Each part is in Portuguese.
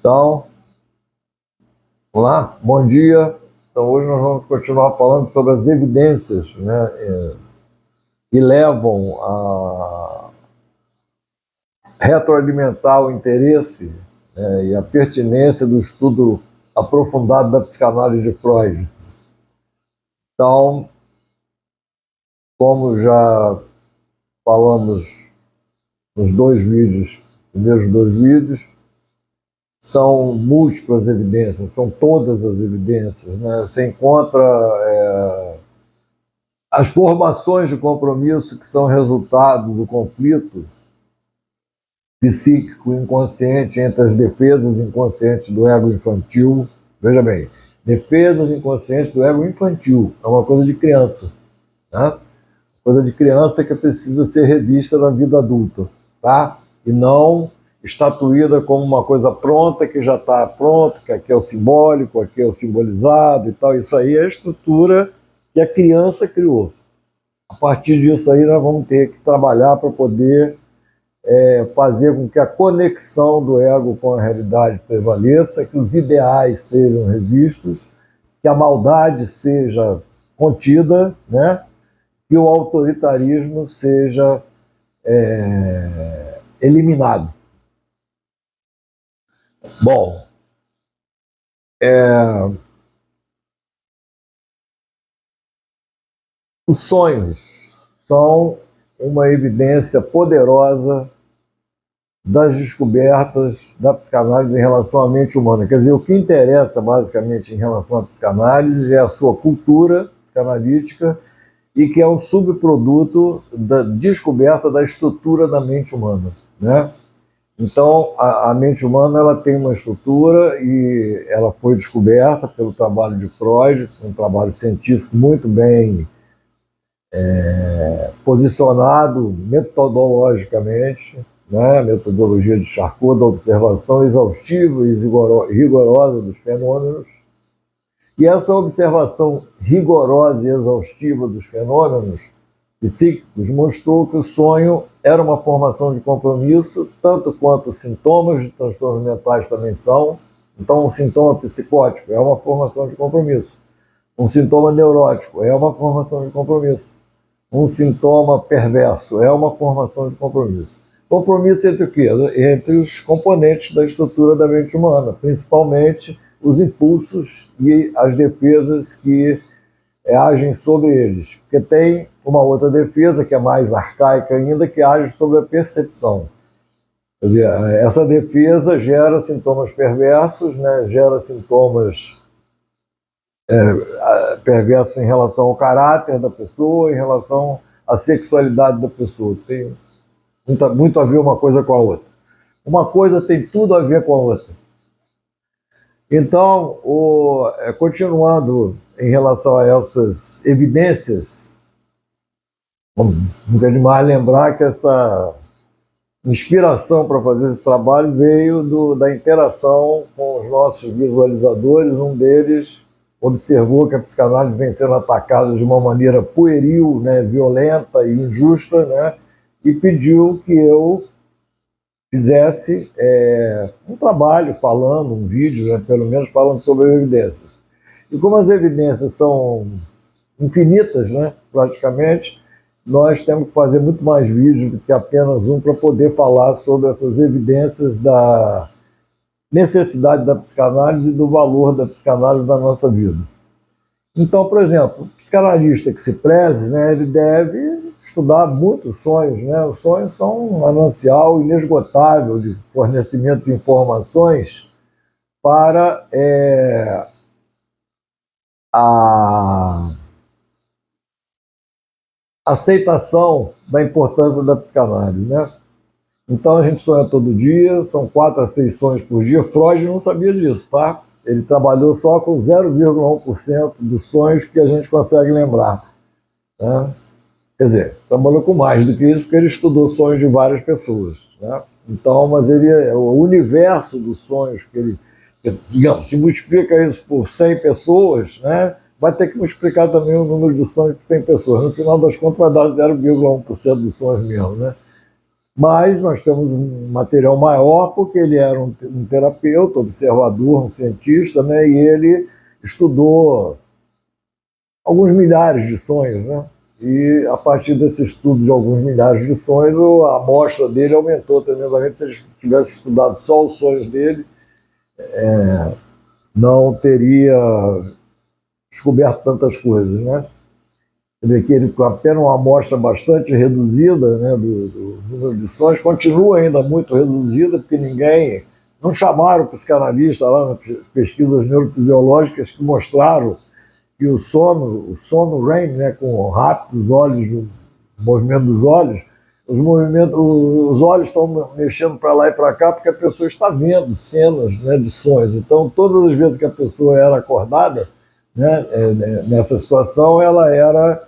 Então, olá, bom dia. Então, hoje nós vamos continuar falando sobre as evidências, né, que levam a retroalimentar o interesse, e a pertinência do estudo aprofundado da psicanálise de Freud. Então, como já falamos nos primeiros dois vídeos, são múltiplas evidências, são todas as evidências, né? Você encontra as formações de compromisso que são resultado do conflito psíquico inconsciente entre as defesas inconscientes do ego infantil. Veja bem, defesas inconscientes do ego infantil é uma coisa de criança, né? Coisa de criança que precisa ser revista na vida adulta, tá? E não estatuída como uma coisa pronta, que já está pronto, que aqui é o simbólico, aqui é o simbolizado e tal. Isso aí é a estrutura que a criança criou. A partir disso aí nós vamos ter que trabalhar para poder fazer com que a conexão do ego com a realidade prevaleça, que os ideais sejam revistos, que a maldade seja contida, né? Que o autoritarismo seja eliminado. Bom, os sonhos são uma evidência poderosa das descobertas da psicanálise em relação à mente humana. Quer dizer, o que interessa basicamente em relação à psicanálise é a sua cultura psicanalítica e que é um subproduto da descoberta da estrutura da mente humana, né? Então, a mente humana ela tem uma estrutura e ela foi descoberta pelo trabalho de Freud, um trabalho científico muito bem posicionado metodologicamente, né? A metodologia de Charcot, da observação exaustiva e rigorosa dos fenômenos. E essa observação rigorosa e exaustiva dos fenômenos psíquicos mostrou que o sonho era uma formação de compromisso, tanto quanto os sintomas de transtornos mentais também são. Então, um sintoma psicótico é uma formação de compromisso. Um sintoma neurótico é uma formação de compromisso. Um sintoma perverso é uma formação de compromisso. Compromisso entre o quê? Entre os componentes da estrutura da mente humana, principalmente os impulsos e as defesas que agem sobre eles. Porque tem uma outra defesa, que é mais arcaica ainda, que age sobre a percepção. Quer dizer, essa defesa gera sintomas perversos, né? Gera sintomas perversos em relação ao caráter da pessoa, em relação à sexualidade da pessoa. Tem muito a ver uma coisa com a outra. Uma coisa tem tudo a ver com a outra. Então, continuando em relação a essas evidências, nunca é demais lembrar que essa inspiração para fazer esse trabalho veio da interação com os nossos visualizadores. Um deles observou que a psicanálise vem sendo atacada de uma maneira pueril, né, violenta e injusta, né, e pediu que eu fizesse um trabalho falando, um vídeo, né, pelo menos falando sobre evidências. E como as evidências são infinitas, né, praticamente, nós temos que fazer muito mais vídeos do que apenas um para poder falar sobre essas evidências da necessidade da psicanálise e do valor da psicanálise na nossa vida. Então, por exemplo, o psicanalista que se preze, né, ele deve estudar muito os sonhos, né? Os sonhos são um manancial inesgotável de fornecimento de informações para a aceitação da importância da psicanálise, né? Então a gente sonha todo dia, são 4 a 6 sonhos por dia. Freud não sabia disso, tá? Ele trabalhou só com 0,1% dos sonhos que a gente consegue lembrar, né? Quer dizer, trabalhou com mais do que isso porque ele estudou sonhos de várias pessoas, né? Então, mas o universo dos sonhos que ele, digamos, se multiplica isso por 100 pessoas, né? Vai ter que multiplicar também o número de sonhos por 100 pessoas. No final das contas vai dar 0,1% dos sonhos mesmo, né? Mas nós temos um material maior porque ele era um terapeuta, observador, um cientista, né? E ele estudou alguns milhares de sonhos, né? E a partir desse estudo de alguns milhares de sonhos, a amostra dele aumentou tremendamente. Se ele tivesse estudado só os sonhos dele, não teria descoberto tantas coisas, né? Você vê que ele, com apenas uma amostra bastante reduzida, né, do número de sonhos, continua ainda muito reduzida, porque não chamaram o psicanalista lá nas pesquisas neurofisiológicas que mostraram que o sono REM, né, com rápidos olhos, o movimento dos olhos, os olhos estão mexendo para lá e para cá porque a pessoa está vendo cenas, né, de sonhos. Então, todas as vezes que a pessoa era acordada, né, nessa situação, ela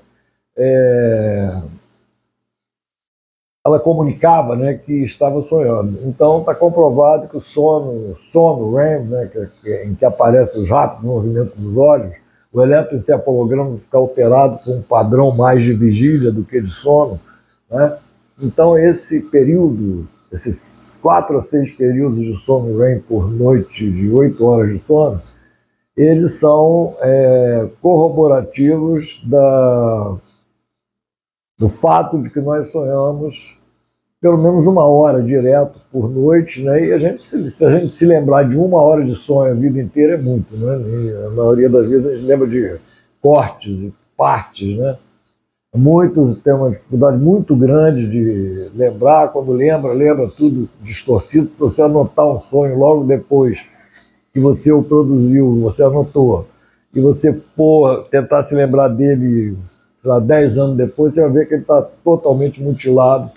comunicava, né, que estava sonhando. Então, está comprovado que o sono REM, né, em que aparecem os rápidos movimentos dos olhos, o eletroencefalograma fica alterado com um padrão mais de vigília do que de sono, né? Então, esse período, esses 4 a 6 períodos de sono REM por noite, de 8 horas de sono, eles são corroborativos do fato de que nós sonhamos pelo menos 1 hora direto por noite, né? E se a gente se lembrar de 1 hora de sonho a vida inteira é muito, né? E a maioria das vezes a gente lembra de cortes e partes, né? Muitos têm uma dificuldade muito grande de lembrar, quando lembra tudo distorcido. Se você anotar um sonho logo depois que você o produziu, você anotou, e você tentar se lembrar dele 10 anos depois, você vai ver que ele está totalmente mutilado